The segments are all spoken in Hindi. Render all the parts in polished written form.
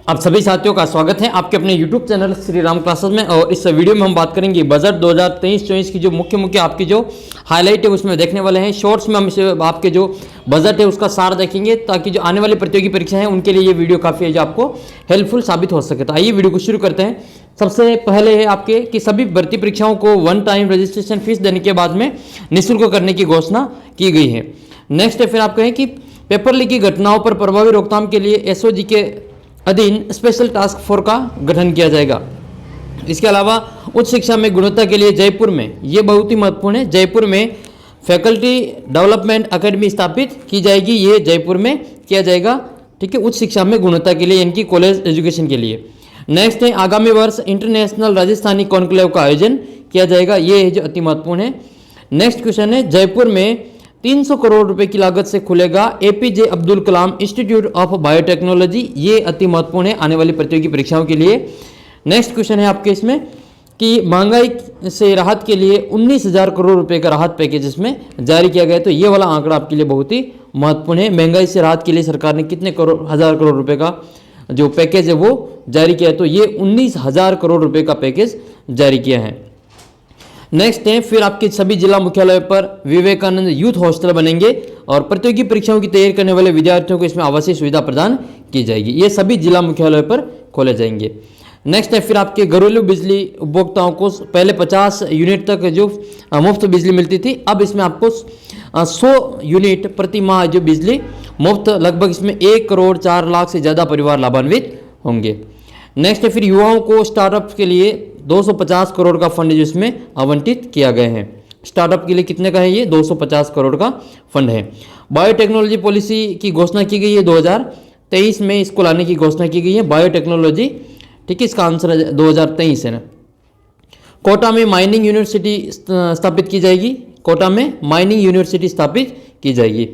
आप सभी साथियों का स्वागत है आपके अपने YouTube channel Shri Ram classes में। और इस वीडियो में हम बात करेंगे बजट 2023-24 की जो मुख्य आपकी जो हाईलाइट है उसमें देखने वाले हैं। शॉर्ट्स में हम इसे आपके जो बजट है उसका सार देखेंगे ताकि जो आने वाली प्रतियोगी परीक्षा है उनके लिए ये वीडियो काफ़ी जो आपको हेल्पफुल साबित हो सके। तो आइए वीडियो को शुरू करते हैं। सबसे पहले है आपके कि सभी भर्ती परीक्षाओं को वन टाइम रजिस्ट्रेशन फीस देने के बाद में निःशुल्क करने की घोषणा की गई है। नेक्स्ट है फिर आप कहें कि पेपर लीक की घटनाओं पर प्रभावी रोकथाम के लिए एसओजी के अधीन स्पेशल टास्क फोर्स का गठन किया जाएगा। इसके अलावा उच्च शिक्षा में गुणवत्ता के लिए जयपुर में, ये बहुत ही महत्वपूर्ण है, जयपुर में फैकल्टी डेवलपमेंट एकेडमी स्थापित की जाएगी। ये जयपुर में किया जाएगा, ठीक है, उच्च शिक्षा में गुणवत्ता के लिए, इनकी कॉलेज एजुकेशन के लिए। नेक्स्ट है आगामी वर्ष इंटरनेशनल राजस्थानी कॉन्क्लेव का आयोजन किया जाएगा। ये जो अति महत्वपूर्ण है। नेक्स्ट क्वेश्चन है जयपुर में 300 करोड़ रुपए की लागत से खुलेगा APJ Abdul Kalam institute of biotechnology. ये अति महत्वपूर्ण है आने वाली प्रतियोगी परीक्षाओं के लिए। नेक्स्ट क्वेश्चन है आपके इसमें कि महंगाई से राहत के लिए 19,000 करोड़ रुपए का राहत पैकेज इसमें जारी किया गया है। तो ये वाला आंकड़ा आपके लिए बहुत ही महत्वपूर्ण है। महंगाई से राहत के लिए सरकार ने कितने हजार करोड़ रुपए का जो पैकेज है वो जारी किया है। तो ये 19,000 करोड़ रुपए का पैकेज जारी किया है। नेक्स्ट है फिर आपके सभी जिला मुख्यालय पर विवेकानंद यूथ हॉस्टल बनेंगे और प्रतियोगी परीक्षाओं की तैयारी करने वाले विद्यार्थियों को इसमें आवासीय सुविधा प्रदान की जाएगी। ये सभी जिला मुख्यालय पर खोले जाएंगे। नेक्स्ट है फिर आपके घरेलू बिजली उपभोक्ताओं को पहले 50 यूनिट तक जो मुफ्त बिजली मिलती थी, अब इसमें आपको 100 यूनिट प्रति माह जो बिजली मुफ्त, लगभग इसमें 1 करोड़ 4 लाख से ज़्यादा परिवार लाभान्वित होंगे। नेक्स्ट है फिर युवाओं को स्टार्टअप के लिए 250 करोड़ का फंड जिसमें आवंटित किया गया है। स्टार्टअप के लिए कितने का है ये? 250 करोड़ का फंड है। बायोटेक्नोलॉजी पॉलिसी की घोषणा की गई है 2023 में, इसको लाने की घोषणा की गई है बायोटेक्नोलॉजी, ठीक है, इसका आंसर 2023 है ना। कोटा में माइनिंग यूनिवर्सिटी स्थापित की जाएगी। कोटा में माइनिंग यूनिवर्सिटी स्थापित की जाएगी।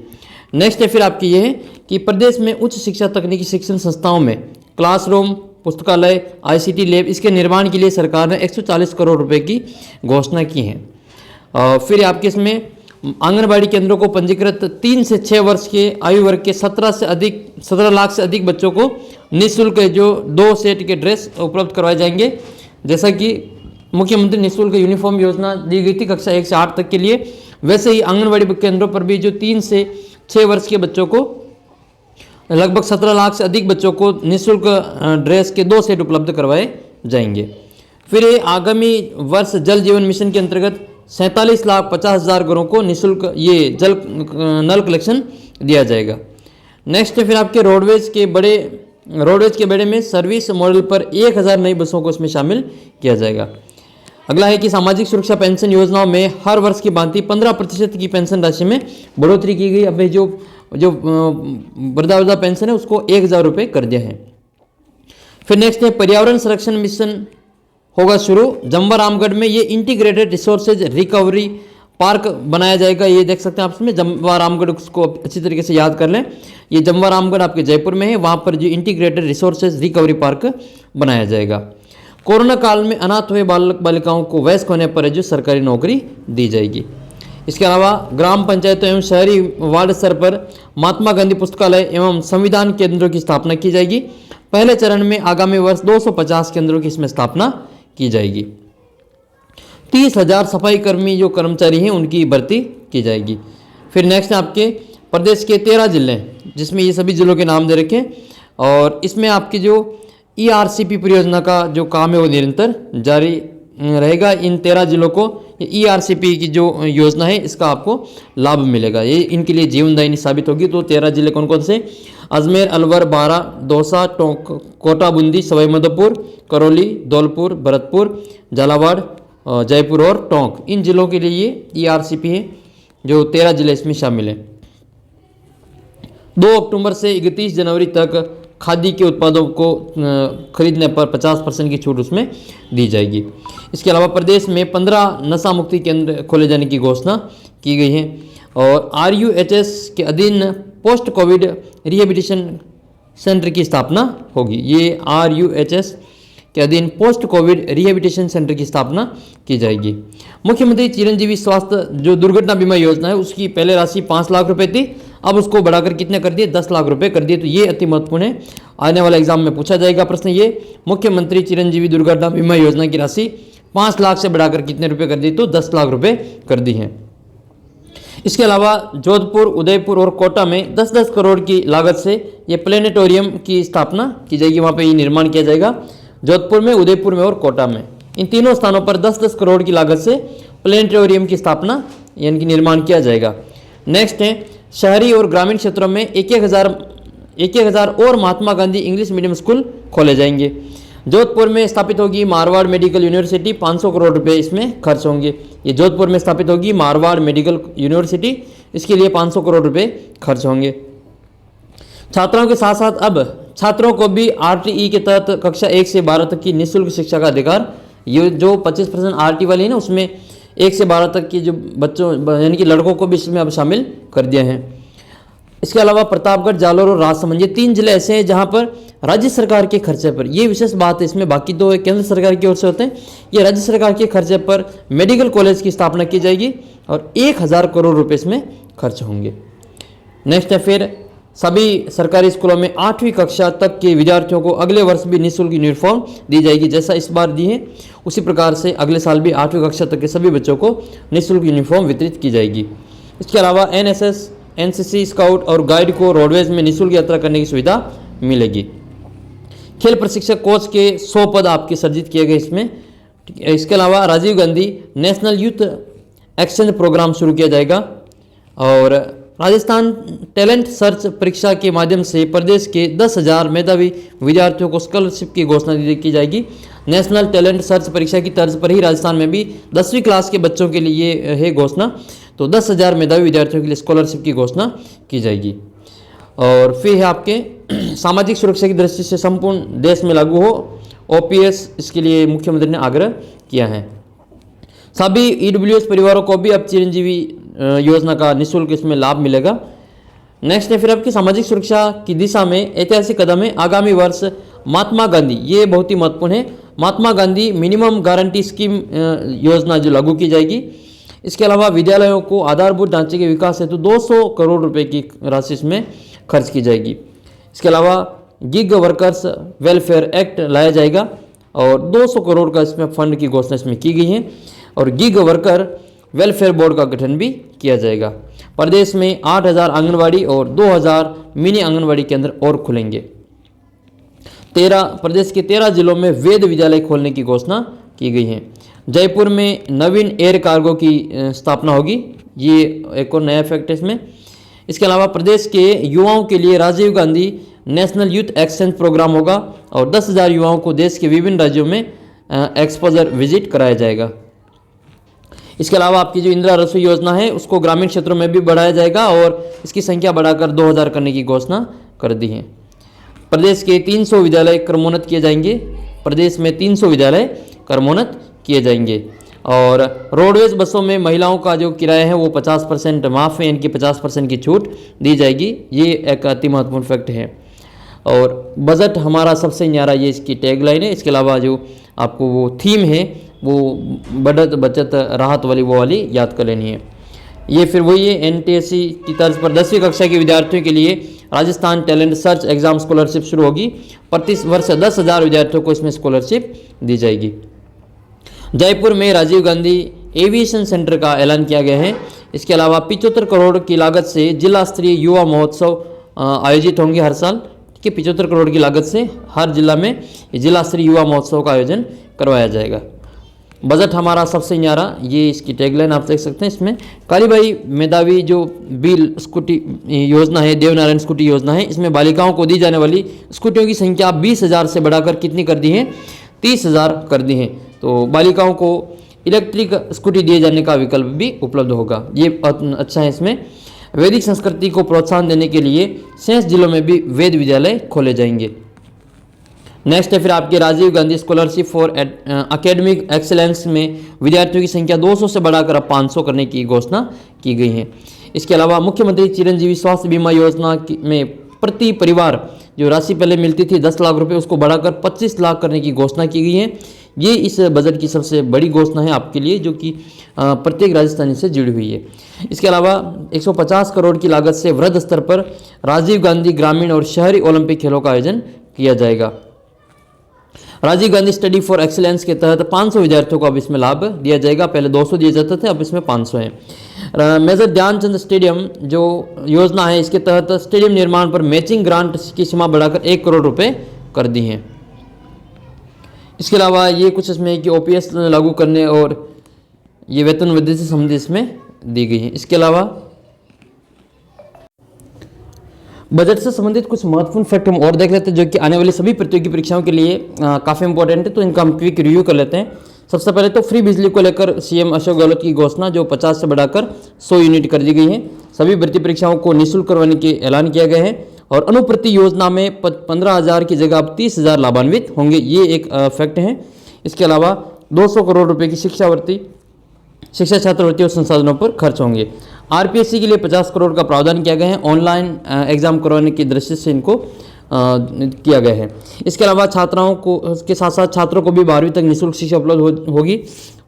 नेक्स्ट है फिर आपकी ये है कि प्रदेश में उच्च शिक्षा तकनीकी शिक्षण संस्थाओं में क्लासरूम, पुस्तकालय, आईसीटी लैब, इसके निर्माण के लिए सरकार ने 140 करोड़ रुपए की घोषणा की है। फिर आपके इसमें आंगनबाड़ी केंद्रों को पंजीकृत 3 से 6 वर्ष के आयु वर्ग के 17 लाख से अधिक बच्चों को निःशुल्क जो 2 सेट के ड्रेस उपलब्ध करवाए जाएंगे। जैसा कि मुख्यमंत्री निःशुल्क यूनिफॉर्म योजना दी गई थी कक्षा 1 से 8 तक के लिए, वैसे ही आंगनबाड़ी केंद्रों पर भी जो 3 से 6 वर्ष के बच्चों को, लगभग 17 लाख से अधिक बच्चों को निःशुल्क ड्रेस के 2 सेट उपलब्ध करवाए जाएंगे। फिर ये आगामी वर्ष जल जीवन मिशन के अंतर्गत 47,50,000 घरों को निःशुल्क ये जल नल कलेक्शन दिया जाएगा। नेक्स्ट है फिर आपके रोडवेज के बेड़े में सर्विस मॉडल पर 1,000 नई बसों को इसमें शामिल किया जाएगा। अगला है कि सामाजिक सुरक्षा पेंशन योजनाओं में हर वर्ष की भांति 15% की पेंशन राशि में बढ़ोतरी की गई। अब जो वृद्धावस्था पेंशन है उसको 1,000 रुपये कर दिया है। फिर नेक्स्ट है पर्यावरण संरक्षण मिशन होगा शुरू। जम्वा रामगढ़ में ये इंटीग्रेटेड रिसोर्सेज रिकवरी पार्क बनाया जाएगा। ये देख सकते हैं आप इसमें जम्वा रामगढ़, उसको अच्छी तरीके से याद कर लें। ये जम्वा रामगढ़ आपके जयपुर में है, वहाँ पर जो इंटीग्रेटेड रिसोर्सेज रिकवरी पार्क बनाया जाएगा। कोरोना काल में अनाथ हुए बालक बालिकाओं को वयस्क होने पर जो सरकारी नौकरी दी जाएगी। इसके अलावा ग्राम पंचायतों एवं शहरी वार्ड स्तर पर महात्मा गांधी पुस्तकालय एवं संविधान केंद्रों की स्थापना की जाएगी। पहले चरण में आगामी वर्ष 250 केंद्रों की इसमें स्थापना की जाएगी। 30,000 सफाई कर्मी जो कर्मचारी हैं उनकी भर्ती की जाएगी। फिर नेक्स्ट है आपके प्रदेश के 13 जिले, जिसमें ये सभी जिलों के नाम दे रखे, और इसमें आपकी जो ERCP परियोजना का जो काम है वो निरंतर जारी रहेगा। इन 13 जिलों को ERCP की जो योजना है इसका आपको लाभ मिलेगा, ये इनके लिए जीवनदायिनी साबित होगी। तो 13 जिले कौन कौन से? अजमेर, अलवर, बारा, दौसा, टोंक, कोटा, बूंदी, सवाई माधोपुर, करौली, धौलपुर, भरतपुर, झालावाड़, जयपुर और टोंक, इन जिलों के लिए ये ERCP है, जो 13 जिले इसमें शामिल हैं। 2 अक्टूबर से 31 जनवरी तक खादी के उत्पादों को खरीदने पर 50% की छूट उसमें दी जाएगी। इसके अलावा प्रदेश में 15 नशा मुक्ति केंद्र खोले जाने की घोषणा की गई है और RUHS के अधीन पोस्ट कोविड रिहेबिलिटेशन सेंटर की स्थापना होगी। ये RUHS के अधीन पोस्ट कोविड रिहेबिलिटेशन सेंटर की स्थापना की जाएगी। मुख्यमंत्री चिरंजीवी स्वास्थ्य जो दुर्घटना बीमा योजना है उसकी पहले राशि 5 लाख रुपए थी, अब उसको बढ़ाकर कितने कर दिए, 10 लाख रुपए कर दिए। तो ये अति महत्वपूर्ण है, आने वाले एग्जाम में पूछा जाएगा प्रश्न ये। मुख्यमंत्री चिरंजीवी दुर्घटना बीमा योजना की राशि 5 लाख से बढ़ाकर कितने रुपए कर दी, तो 10 लाख रुपए कर दी है। इसके अलावा जोधपुर, उदयपुर और कोटा में 10-10 करोड़ की लागत से ये प्लेनेटोरियम की स्थापना की जाएगी, वहाँ पे ये निर्माण किया जाएगा। जोधपुर में, उदयपुर में और कोटा में, इन तीनों स्थानों पर 10-10 करोड़ की लागत से प्लेनेटोरियम की स्थापना यानी कि निर्माण किया जाएगा। नेक्स्ट है शहरी और ग्रामीण क्षेत्रों में 1,000 और Mahatma Gandhi English medium school खोले जाएंगे। जोधपुर में स्थापित होगी मारवाड़ मेडिकल यूनिवर्सिटी, 500 करोड़ रुपए इसमें खर्च होंगे। ये जोधपुर में स्थापित होगी मारवाड़ मेडिकल यूनिवर्सिटी, इसके लिए 500 करोड़ रुपए खर्च होंगे। छात्राओं के साथ साथ अब छात्रों को भी आरटीई के तहत कक्षा 1 से 12 तक की निःशुल्क शिक्षा का अधिकार, ये जो 25% आरटी वाली है ना, उसमें 1 से 12 तक की जो बच्चों यानी कि लड़कों को भी इसमें अब शामिल कर दिया है। इसके अलावा प्रतापगढ़, जालोर और राजसमंद, ये 3 जिले ऐसे हैं जहां पर राज्य सरकार के खर्चे पर, ये विशेष बात है इसमें, बाकी तो केंद्र सरकार की ओर से होते हैं, ये राज्य सरकार के खर्चे पर मेडिकल कॉलेज की स्थापना की जाएगी और 1,000 करोड़ रुपए इसमें खर्च होंगे। नेक्स्ट है फिर सभी सरकारी स्कूलों में 8वीं कक्षा तक के विद्यार्थियों को अगले वर्ष भी निःशुल्क यूनिफॉर्म दी जाएगी। जैसा इस बार दी है उसी प्रकार से अगले साल भी 8वीं कक्षा तक के सभी बच्चों को निःशुल्क यूनिफॉर्म वितरित की जाएगी। इसके अलावा एनएसएस, एनसीसी, स्काउट और गाइड को रोडवेज में निःशुल्क यात्रा करने की सुविधा मिलेगी। खेल प्रशिक्षक कोच के 100 पद आपके सर्जित किए गए इसमें। इसके अलावा Rajiv Gandhi national youth exchange programme शुरू किया जाएगा और राजस्थान टैलेंट सर्च परीक्षा के माध्यम से प्रदेश के 10,000 मेधावी विद्यार्थियों को स्कॉलरशिप की घोषणा की जाएगी। नेशनल टैलेंट सर्च परीक्षा की तर्ज पर ही राजस्थान में भी 10वीं क्लास के बच्चों के लिए है घोषणा, तो 10,000 मेधावी विद्यार्थियों के लिए स्कॉलरशिप की घोषणा की जाएगी। और फिर है आपके सामाजिक सुरक्षा की दृष्टि से संपूर्ण देश में लागू हो ओपीएस, इसके लिए मुख्यमंत्री ने आग्रह किया है। सभी ईडब्ल्यूएस परिवारों को भी अब चिरंजीवी योजना का निःशुल्क इसमें लाभ मिलेगा। नेक्स्ट है फिर आपकी सामाजिक सुरक्षा की दिशा में ऐतिहासिक कदम है। आगामी वर्ष महात्मा गांधी, ये बहुत ही महत्वपूर्ण है, Mahatma Gandhi minimum guarantee scheme योजना जो लागू की जाएगी। इसके अलावा विद्यालयों को आधारभूत ढांचे के विकास हेतु 200 करोड़ रुपए की राशि इसमें खर्च की जाएगी। इसके अलावा गिग वर्कर्स वेलफेयर एक्ट लाया जाएगा और 200 करोड़ का इसमें फंड की घोषणा इसमें की गई है और गिग वर्कर वेलफेयर बोर्ड का गठन भी किया जाएगा। प्रदेश में 8,000 आंगनवाड़ी और 2,000 मिनी आंगनवाड़ी केंद्र और खुलेंगे। प्रदेश के 13 जिलों में वेद विद्यालय खोलने की घोषणा की गई है। जयपुर में नवीन एयर कार्गो की स्थापना होगी, ये एक और नया फैक्ट है इसमें। इसके अलावा प्रदेश के युवाओं के लिए Rajiv Gandhi national youth exchange programme होगा और 10,000 युवाओं को देश के विभिन्न राज्यों में एक्सपोजर विजिट कराया जाएगा। इसके अलावा आपकी जो इंदिरा रसोई योजना है उसको ग्रामीण क्षेत्रों में भी बढ़ाया जाएगा और इसकी संख्या बढ़ाकर 2,000 करने की घोषणा कर दी है। प्रदेश के 300 विद्यालय क्रमोन्नत किए जाएंगे, प्रदेश में 300 विद्यालय क्रमोन्नत किए जाएंगे। और रोडवेज बसों में महिलाओं का जो किराया है वो 50% माफ़ है, इनकी 50% की छूट दी जाएगी, ये एक अति महत्वपूर्ण फैक्ट है। और बजट हमारा सबसे न्यारा, ये इसकी टैगलाइन है। इसके अलावा जो आपको वो थीम है वो बढ़त बचत राहत वाली, वो वाली याद कर लेनी है। ये फिर वही है, एनटीएससी की तर्ज पर 10वीं कक्षा के विद्यार्थियों के लिए Rajasthan talent search exam scholarship शुरू होगी। प्रति वर्ष 10,000 विद्यार्थियों को इसमें स्कॉलरशिप दी जाएगी। जयपुर में राजीव गांधी एविएशन सेंटर का ऐलान किया गया है। इसके अलावा 75 करोड़ की लागत से जिला स्तरीय युवा महोत्सव आयोजित होंगे हर साल, कि 75 करोड़ की लागत से हर जिला में जिला स्तरीय युवा महोत्सव का आयोजन करवाया जाएगा। बजट हमारा सबसे न्यारा, ये इसकी टैगलाइन आप देख सकते हैं। इसमें कालीबाई मेधावी जो बिल स्कूटी योजना है, देवनारायण स्कूटी योजना है, इसमें बालिकाओं को दी जाने वाली स्कूटियों की संख्या 20,000 से बढ़ाकर कितनी कर दी है, 30,000 कर दी है। तो बालिकाओं को इलेक्ट्रिक स्कूटी दिए जाने का विकल्प भी उपलब्ध होगा, ये अच्छा है। इसमें वैदिक संस्कृति को प्रोत्साहन देने के लिए शेष जिलों में भी वेद विद्यालय खोले जाएंगे। नेक्स्ट है फिर आपके Rajiv Gandhi scholarship for academic excellence में विद्यार्थियों की संख्या 200 से बढ़ाकर अब 500 करने की घोषणा की गई है। इसके अलावा मुख्यमंत्री चिरंजीवी स्वास्थ्य बीमा योजना में प्रति परिवार जो राशि पहले मिलती थी 10 लाख रुपए, उसको बढ़ाकर 25 लाख करने की घोषणा की गई है। ये इस बजट की सबसे बड़ी घोषणा है आपके लिए, जो कि प्रत्येक राजस्थानी से जुड़ी हुई है। इसके अलावा 150 करोड़ की लागत से वृहद स्तर पर राजीव गांधी ग्रामीण और शहरी ओलंपिक खेलों का आयोजन किया जाएगा। Rajiv Gandhi study for excellence के तहत 500 विद्यार्थियों को अब इसमें लाभ दिया जाएगा। पहले 200 दिए जाते थे, अब इसमें 500 है। मेजर ध्यानचंद स्टेडियम जो योजना है, इसके तहत स्टेडियम निर्माण पर मैचिंग ग्रांट की सीमा बढ़ाकर 1 करोड़ रुपए कर दी है। इसके अलावा ये कुछ इसमें कि ओपीएस लागू करने और ये वेतन वृद्धि से संबंधित इसमें दी गई है। इसके अलावा बजट से संबंधित कुछ महत्वपूर्ण फैक्ट हम और देख लेते हैं, जो कि आने वाली सभी प्रतियोगी परीक्षाओं के लिए काफ़ी इंपॉर्टेंट है, तो इनका हम क्विक रिव्यू कर लेते हैं। सबसे पहले तो फ्री बिजली को लेकर सीएम अशोक गहलोत की घोषणा, जो 50 से बढ़ाकर 100 यूनिट कर दी गई है। सभी भर्ती परीक्षाओं को निःशुल्क करवाने के ऐलान किया गया है और अनुप्रति योजना में 15,000 की जगह अब 30,000 लाभान्वित होंगे, ये एक फैक्ट है। इसके अलावा 200 करोड़ रुपए की शिक्षा छात्रवृत्ति और संसाधनों पर खर्च होंगे। आरपीएससी के लिए 50 करोड़ का प्रावधान किया गया है, ऑनलाइन एग्जाम करवाने की दृष्टि से इनको किया गया है। इसके अलावा छात्राओं को के साथ साथ छात्रों को भी 12वीं तक निःशुल्क शिक्षा उपलब्ध होगी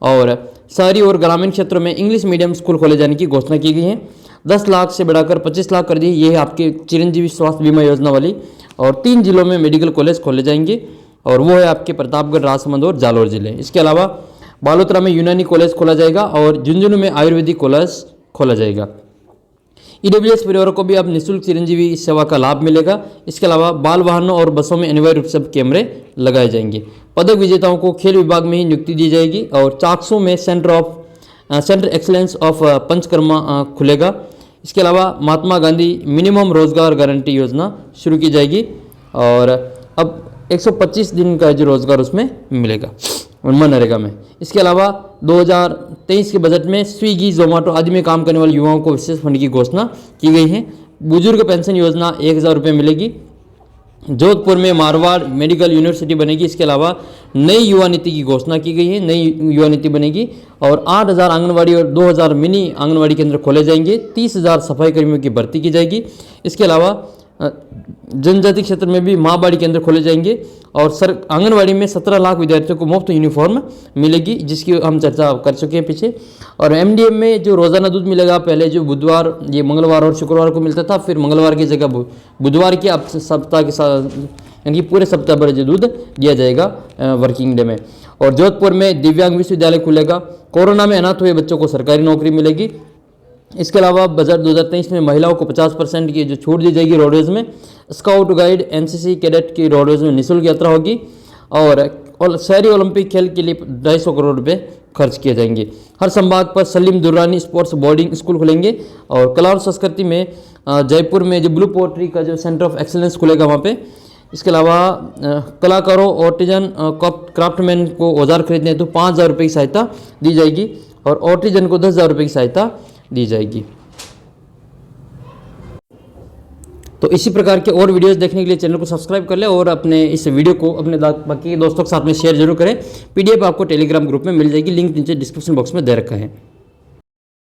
और शहरी और ग्रामीण क्षेत्रों में इंग्लिश मीडियम स्कूल खोले जाने की घोषणा की गई है। 10 लाख से बढ़ाकर 25 लाख कर दी, ये है आपके चिरंजीवी स्वास्थ्य बीमा योजना वाली। और 3 जिलों में मेडिकल कॉलेज खोले जाएंगे और वो है आपके प्रतापगढ़, राजसमंद और जालौर जिले। इसके अलावा बालोतरा में यूनानी कॉलेज खोला जाएगा और झुंझुनू में आयुर्वेदिक कॉलेज खोला जाएगा। ईडब्ल्यूएस परिवारों को भी अब निःशुल्क चिरंजीवी सेवा का लाभ मिलेगा। इसके अलावा बाल वाहनों और बसों में अनिवार्य रूप से कैमरे लगाए जाएंगे। पदक विजेताओं को खेल विभाग में ही नियुक्ति दी जाएगी और चाकसू में सेंटर एक्सीलेंस ऑफ पंचकर्मा खुलेगा। इसके अलावा महात्मा गांधी मिनिमम रोजगार गारंटी योजना शुरू की जाएगी और अब 125 दिन का जो रोजगार उसमें मिलेगा मनरेगा में। इसके अलावा 2023 के बजट में स्विगी, जोमेटो आदि में काम करने वाले युवाओं को विशेष फंड की घोषणा की गई है। बुजुर्ग पेंशन योजना 1,000 रुपये मिलेगी। जोधपुर में मारवाड़ मेडिकल यूनिवर्सिटी बनेगी। इसके अलावा नई युवा नीति की घोषणा की गई है, नई युवा नीति बनेगी और 8,000 आंगनबाड़ी और 2,000 मिनी आंगनबाड़ी केंद्र खोले जाएंगे। 30,000 सफाई कर्मियों की भर्ती की जाएगी। इसके अलावा जनजाति क्षेत्र में भी माँ बाड़ी केंद्र खोले जाएंगे और आंगनबाड़ी में 17 लाख विद्यार्थियों को मुफ्त यूनिफॉर्म मिलेगी, जिसकी हम चर्चा कर चुके हैं पीछे। और एमडीएम में जो रोजाना दूध मिलेगा, पहले जो बुधवार, ये मंगलवार और शुक्रवार को मिलता था, फिर मंगलवार की जगह बुधवार की अब सप्ताह के साथ यानी पूरे सप्ताह भर जो दूध दिया जाएगा वर्किंग डे में। और जोधपुर में दिव्यांग विश्वविद्यालय खुलेगा। कोरोना में अनाथ हुए बच्चों को सरकारी नौकरी मिलेगी। इसके अलावा बजट 2023 में महिलाओं को 50% की जो छूट दी जाएगी रोडवेज में। स्काउट गाइड, एनसीसी कैडेट की रोडवेज में निःशुल्क यात्रा होगी और शहरी ओलंपिक खेल के लिए 250 करोड़ रुपए खर्च किए जाएंगे। हर संभाग पर Salim Durrani sports boarding school खुलेंगे और कला और संस्कृति में जयपुर में जो ब्लू पोट्री का जो सेंटर ऑफ एक्सीलेंस खुलेगा वहाँ पे। इसके अलावा कलाकारों, ऑर्टिजन, क्राफ्टमैन को औजार खरीदने तो 5,000 रुपये की सहायता दी जाएगी और ऑर्टिजन को 10,000 रुपये की सहायता दी जाएगी। तो इसी प्रकार के और वीडियोस देखने के लिए चैनल को सब्सक्राइब कर ले और अपने इस वीडियो को अपने बाकी दोस्तों के साथ में शेयर जरूर करें। पीडीएफ आपको टेलीग्राम ग्रुप में मिल जाएगी, लिंक नीचे डिस्क्रिप्शन बॉक्स में दे रखा है।